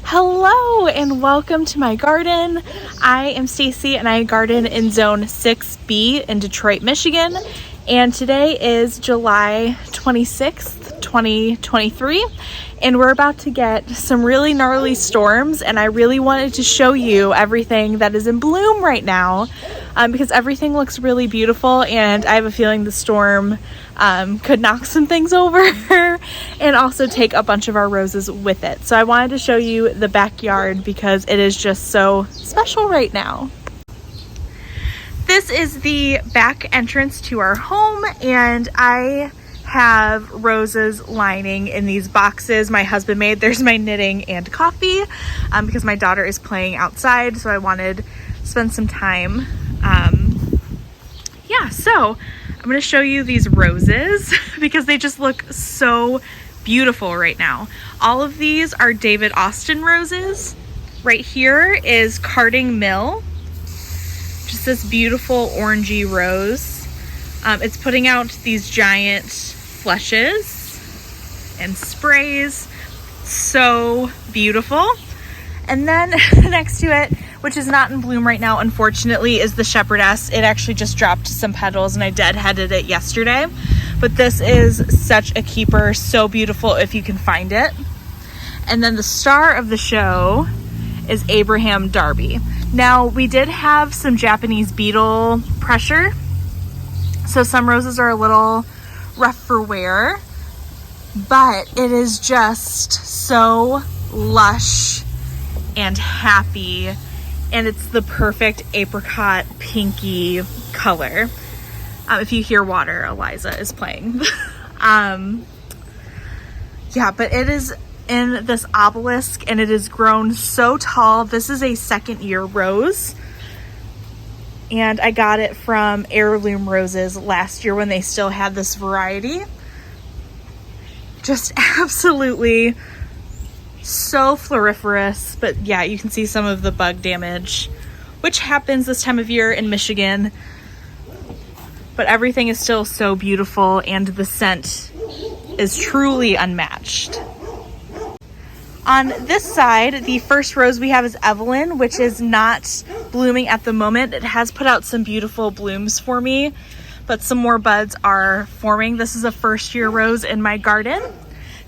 Hello and welcome to my garden. I am Stacy and I garden in Zone 6B in Detroit, Michigan. And today is July 26th, 2023. And we're about to get some really gnarly storms, and I really wanted to show you everything that is in bloom right now because everything looks really beautiful, and I have a feeling the storm could knock some things over and also take a bunch of our roses with it. So I wanted to show you the backyard because it is just so special right now. This is the back entrance to our home, and I have roses lining in these boxes my husband made. There's my knitting and coffee because my daughter is playing outside, so I wanted to spend some time. So I'm going to show you these roses because they just look so beautiful right now. All of these are David Austin roses. Right here is Carding Mill, just this beautiful orangey rose. It's putting out these giant flushes and sprays. So beautiful. And then next to it, which is not in bloom right now, unfortunately, is the shepherdess. It actually just dropped some petals and I deadheaded it yesterday. But this is such a keeper, so beautiful if you can find it. And then the star of the show is Abraham Darby. Now, we did have some Japanese beetle pressure, so some roses are a little rough for wear, but it is just so lush and happy, and it's the perfect apricot pinky color. If you hear water, Eliza is playing. But it is in this obelisk and it has grown so tall. This is a second year rose, and I got it from Heirloom Roses last year when they still had this variety. Just absolutely so floriferous, but yeah, you can see some of the bug damage, which happens this time of year in Michigan, but everything is still so beautiful and the scent is truly unmatched. On this side, the first rose we have is Evelyn, which is not blooming at the moment. It has put out some beautiful blooms for me, but some more buds are forming. This is a first year rose in my garden.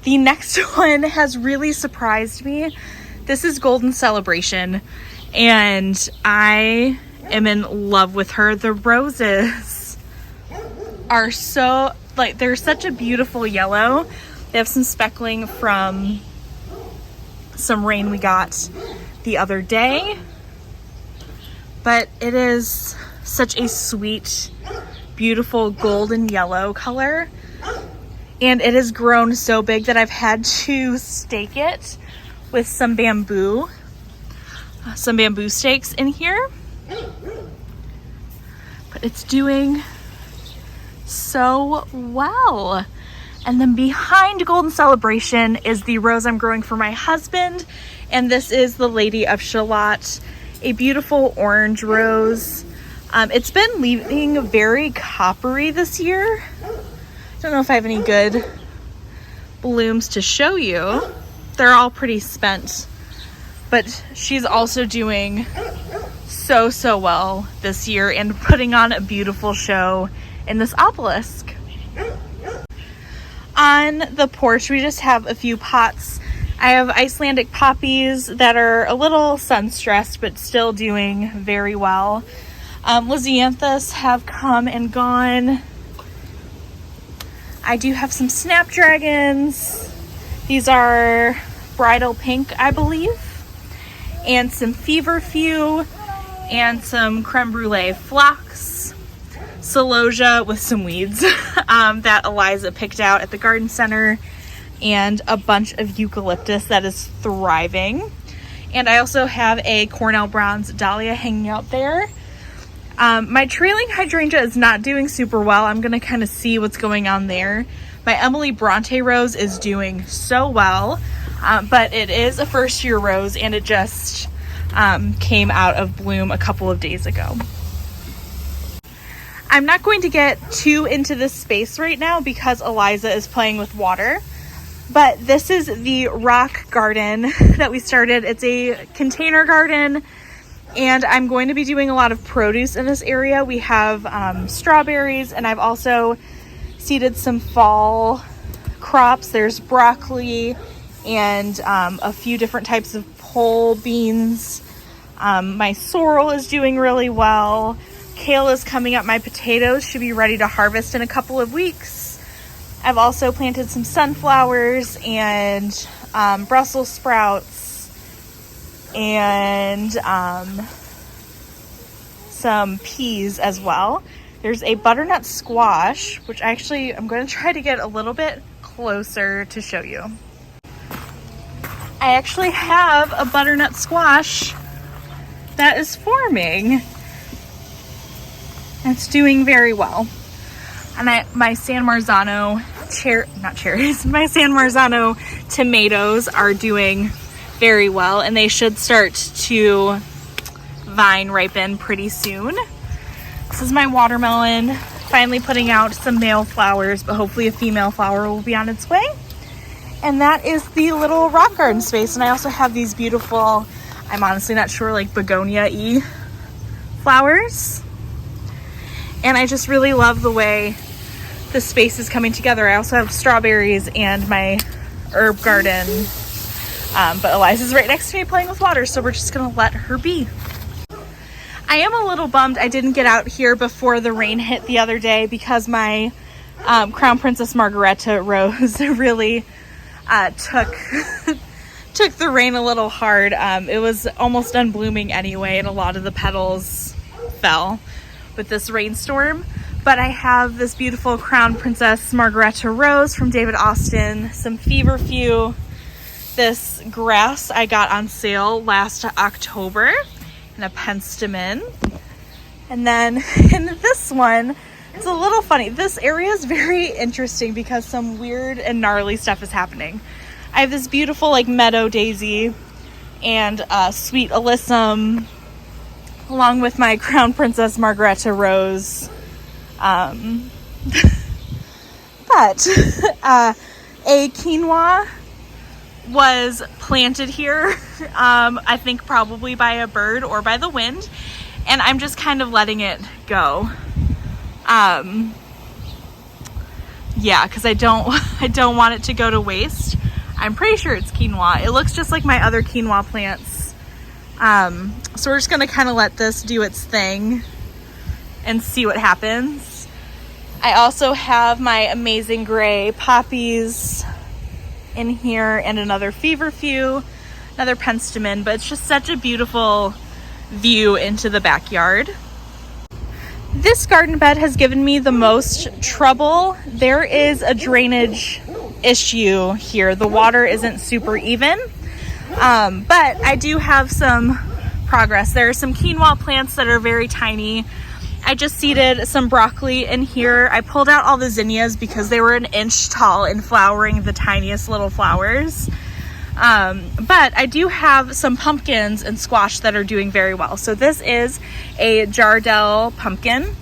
The next one has really surprised me. This is Golden Celebration, and I am in love with her. The roses are so, they're such a beautiful yellow. They have some speckling from some rain we got the other day, but it is such a sweet, beautiful golden yellow color. And it has grown so big that I've had to stake it with some bamboo stakes in here. But it's doing so well. And then behind Golden Celebration is the rose I'm growing for my husband. And this is the Lady of Shalott, a beautiful orange rose. It's been leaving very coppery this year. I don't know if I have any good blooms to show you. They're all pretty spent, but she's also doing so well this year and putting on a beautiful show in this obelisk. On the porch, we just have a few pots. I have Icelandic poppies that are a little sun-stressed, but still doing very well. Lisianthus have come and gone. I do have some snapdragons. These are bridal pink, I believe, and some feverfew, and some creme brulee phlox, celosia with some weeds that Eliza picked out at the garden center, and a bunch of eucalyptus that is thriving. And I also have a Cornell Bronze dahlia hanging out there. My trailing hydrangea is not doing super well. I'm going to kind of see what's going on there. My Emily Bronte rose is doing so well, but it is a first year rose and it just came out of bloom a couple of days ago. I'm not going to get too into this space right now because Eliza is playing with water, But this is the rock garden that we started. It's a container garden, and I'm going to be doing a lot of produce in this area. We have strawberries, and I've also seeded some fall crops. There's broccoli and a few different types of pole beans. My sorrel is doing really well. Kale is coming up. My potatoes should be ready to harvest in a couple of weeks. I've also planted some sunflowers and Brussels sprouts and some peas as well. There's a butternut squash, which actually I'm going to try to get a little bit closer to show you. I actually have a butternut squash that is forming. It's doing very well. And my San Marzano my San Marzano tomatoes are doing very well, and they should start to vine ripen pretty soon. This is my watermelon, finally putting out some male flowers, but hopefully a female flower will be on its way. And that is the little rock garden space. And I also have these beautiful, I'm honestly not sure, like begonia-y flowers. And I just really love the way the space is coming together. I also have strawberries and my herb garden, but Eliza's right next to me playing with water, so we're just gonna let her be. I am a little bummed I didn't get out here before the rain hit the other day, because my Crown Princess Margaretta rose really took the rain a little hard. It was almost done blooming anyway, and a lot of the petals fell with this rainstorm. But I have this beautiful Crown Princess Margaretta rose from David Austin, some feverfew, this grass I got on sale last October, and a penstemon. And then in this one, it's a little funny. This area is very interesting because some weird and gnarly stuff is happening. I have this beautiful like meadow daisy and sweet alyssum, along with my Crown Princess Margaretta rose. But a quinoa was planted here, I think probably by a bird or by the wind, and I'm just kind of letting it go. Yeah, because I don't want it to go to waste. I'm pretty sure it's quinoa. It looks just like my other quinoa plants. So we're just gonna kind of let this do its thing and see what happens. I also have my amazing gray poppies in here and another feverfew, another penstemon, but it's just such a beautiful view into the backyard. This garden bed has given me the most trouble. There is a drainage issue here. The water isn't super even, but I do have some progress. There are some quinoa plants that are very tiny. I just seeded some broccoli in here. I pulled out all the zinnias because they were an inch tall and flowering the tiniest little flowers. But I do have some pumpkins and squash that are doing very well. So this is a Jardel pumpkin.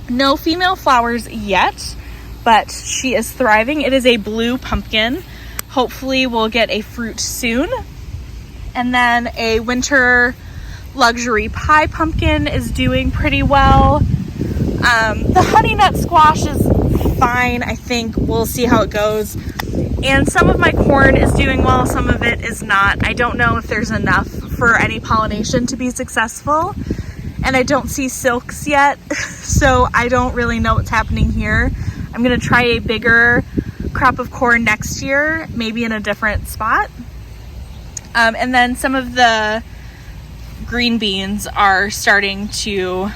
No female flowers yet, but she is thriving. It is a blue pumpkin. Hopefully we'll get a fruit soon. And then a winter luxury pie pumpkin is doing pretty well. The honey nut squash is fine. I think we'll see how it goes. And some of my corn is doing well, some of it is not. I don't know if there's enough for any pollination to be successful. And I don't see silks yet, so I don't really know what's happening here. I'm gonna try a bigger crop of corn next year, maybe in a different spot. And then some of the green beans are starting to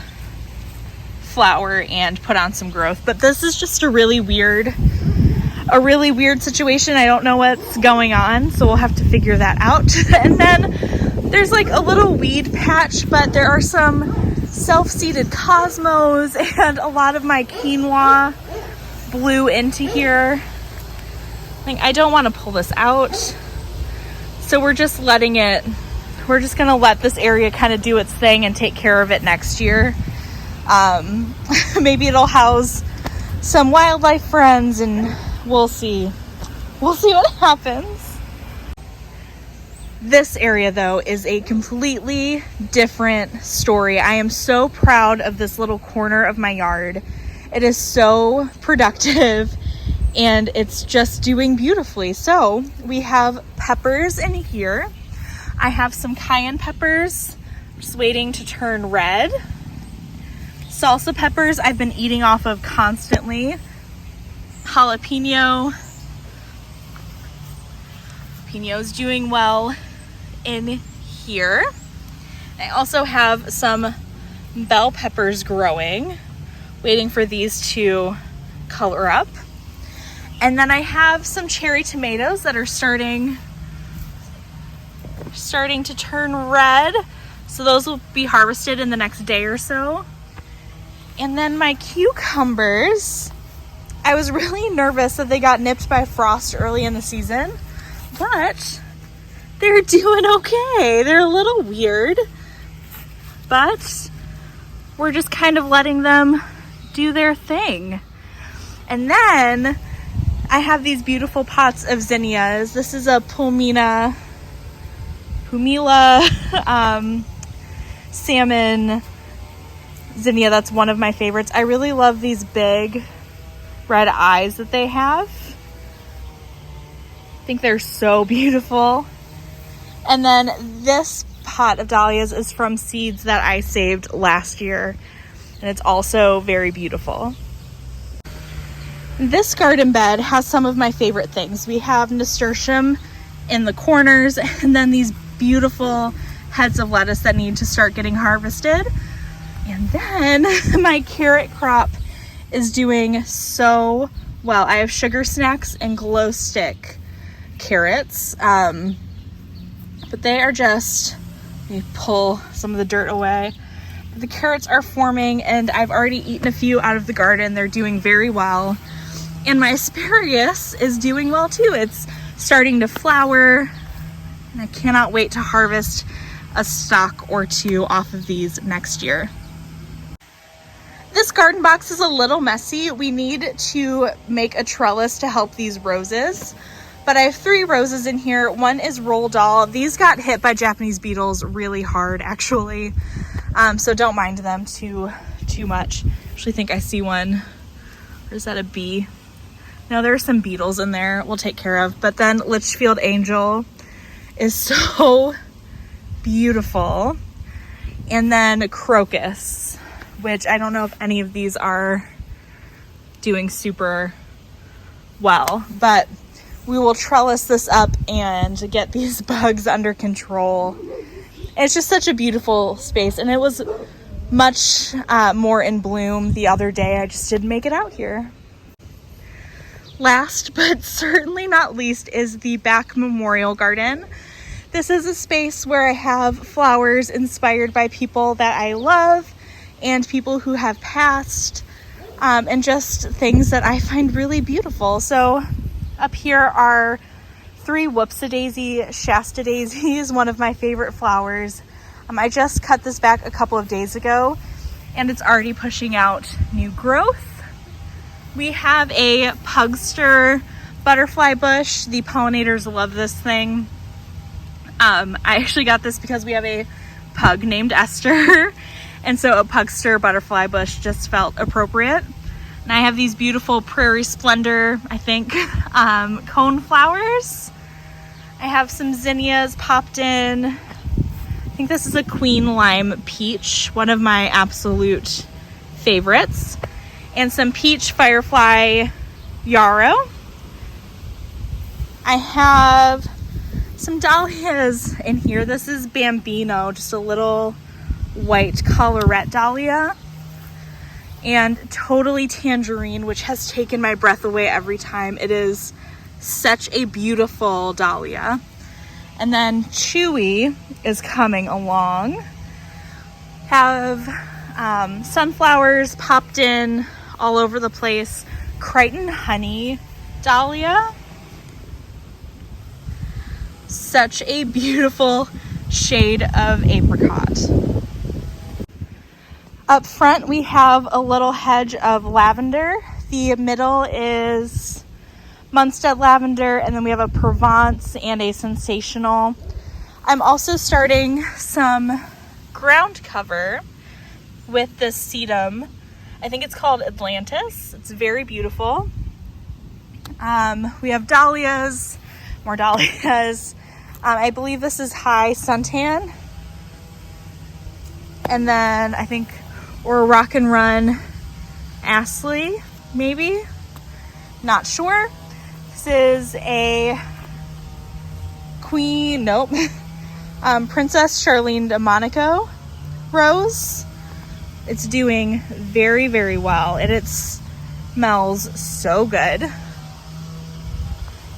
flower and put on some growth. But this is just a really weird situation. I don't know what's going on, so we'll have to figure that out. And then there's like a little weed patch, but there are some self-seeded cosmos, and a lot of my quinoa blew into here. Like, I don't want to pull this out, so we're just letting it, we're just gonna let this area kind of do its thing and take care of it next year. Maybe it'll house some wildlife friends, and we'll see. We'll see what happens. This area though is a completely different story. I am so proud of this little corner of my yard. It is so productive and it's just doing beautifully. So we have peppers in here. I have some cayenne peppers, just waiting to turn red. Salsa peppers I've been eating off of constantly. Jalapeno. Jalapeno's doing well in here. I also have some bell peppers growing, waiting for these to color up. And then I have some cherry tomatoes that are starting to turn red. So those will be harvested in the next day or so. And then my cucumbers, I was really nervous that they got nipped by frost early in the season, but they're doing okay. They're a little weird, but we're just kind of letting them do their thing. And then I have these beautiful pots of zinnias. This is a Pumila salmon zinnia. That's one of my favorites. I really love these big red eyes that they have. I think they're so beautiful. And then this pot of dahlias is from seeds that I saved last year, and it's also very beautiful. This garden bed has some of my favorite things. We have nasturtium in the corners, and then these beautiful heads of lettuce that need to start getting harvested. And then my carrot crop is doing so well. I have sugar snacks and glow stick carrots, but they are just, let me pull some of the dirt away. The carrots are forming and I've already eaten a few out of the garden. They're doing very well. And my asparagus is doing well too. It's starting to flower and I cannot wait to harvest a stalk or two off of these next year. This garden box is a little messy. We need to make a trellis to help these roses, but I have 3 roses in here. One is Roald Dahl. These got hit by Japanese beetles really hard actually, so don't mind them too much. I actually think I see one. Or is that a bee? No, there are some beetles in there we'll take care of. But then Litchfield Angel is so beautiful. And then Crocus, which I don't know if any of these are doing super well, but we will trellis this up and get these bugs under control. It's just such a beautiful space, and it was much more in bloom the other day. I just didn't make it out here. Last but certainly not least is the back memorial garden. This is a space where I have flowers inspired by people that I love and people who have passed, and just things that I find really beautiful. So up here are 3 Whoopsie-daisy Shasta daisies, one of my favorite flowers. I just cut this back a couple of days ago and it's already pushing out new growth. We have a Pugster butterfly bush. The pollinators love this thing. I actually got this because we have a pug named Esther. And so a Pugster butterfly bush just felt appropriate. And I have these beautiful Prairie Splendor, I think, cone flowers. I have some zinnias popped in. I think this is a Queen Lime Peach, one of my absolute favorites. And some Peach Firefly Yarrow. I have some dahlias in here. This is Bambino, just a little white collarette dahlia. And Totally Tangerine, which has taken my breath away every time. It is such a beautiful dahlia. And then Chewy is coming along. Have sunflowers popped in all over the place. Crichton Honey dahlia. Such a beautiful shade of apricot. Up front we have a little hedge of lavender. The middle is Munstead lavender, and then we have a Provence and a Sensational. I'm also starting some ground cover with this sedum. I think it's called Atlantis. It's very beautiful. We have dahlias, more dahlias. I believe this is high suntan. And then I think, or Rock and Run Astley, maybe? Not sure. This is a Queen, nope. Princess Charlene de Monaco rose. It's doing very, very well, and it smells so good.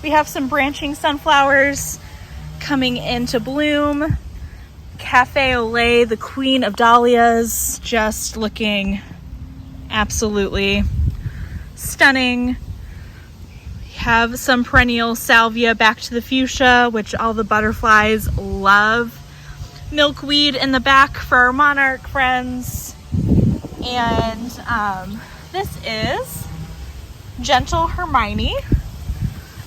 We have some branching sunflowers coming into bloom. Cafe Olay, the queen of dahlias, just looking absolutely stunning. We have some perennial salvia back to the fuchsia, which all the butterflies love. Milkweed in the back for our monarch friends. And this is Gentle Hermione,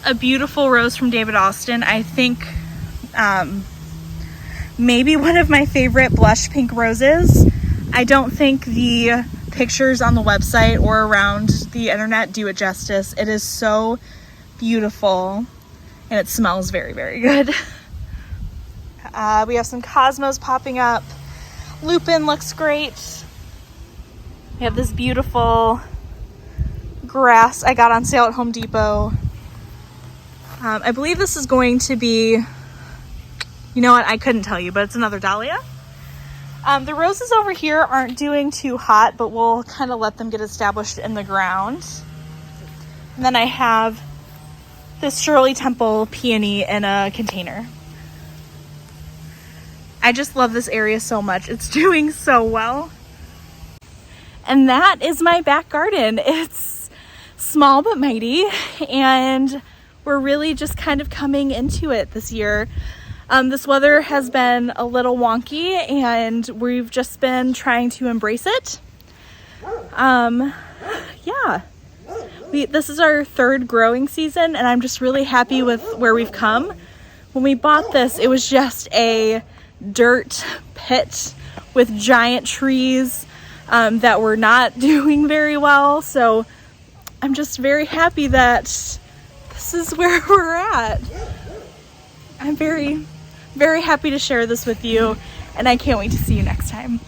a beautiful rose from David Austin. I think maybe one of my favorite blush pink roses. I don't think the pictures on the website or around the internet do it justice. It is so beautiful, and it smells very, very good. We have some cosmos popping up. Lupin looks great. We have this beautiful grass I got on sale at Home Depot. I believe this is going to be, you know what, I couldn't tell you, but it's another dahlia. The roses over here aren't doing too hot, but we'll kind of let them get established in the ground. And then I have this Shirley Temple peony in a container. I just love this area so much. It's doing so well. And that is my back garden. It's small but mighty, and we're really just kind of coming into it this year. This weather has been a little wonky, and we've just been trying to embrace it. Yeah. This is our third growing season, and I'm just really happy with where we've come. When we bought this, it was just a dirt pit with giant trees that were not doing very well. So I'm just very happy that this is where we're at. I'm very, very happy to share this with you, and I can't wait to see you next time.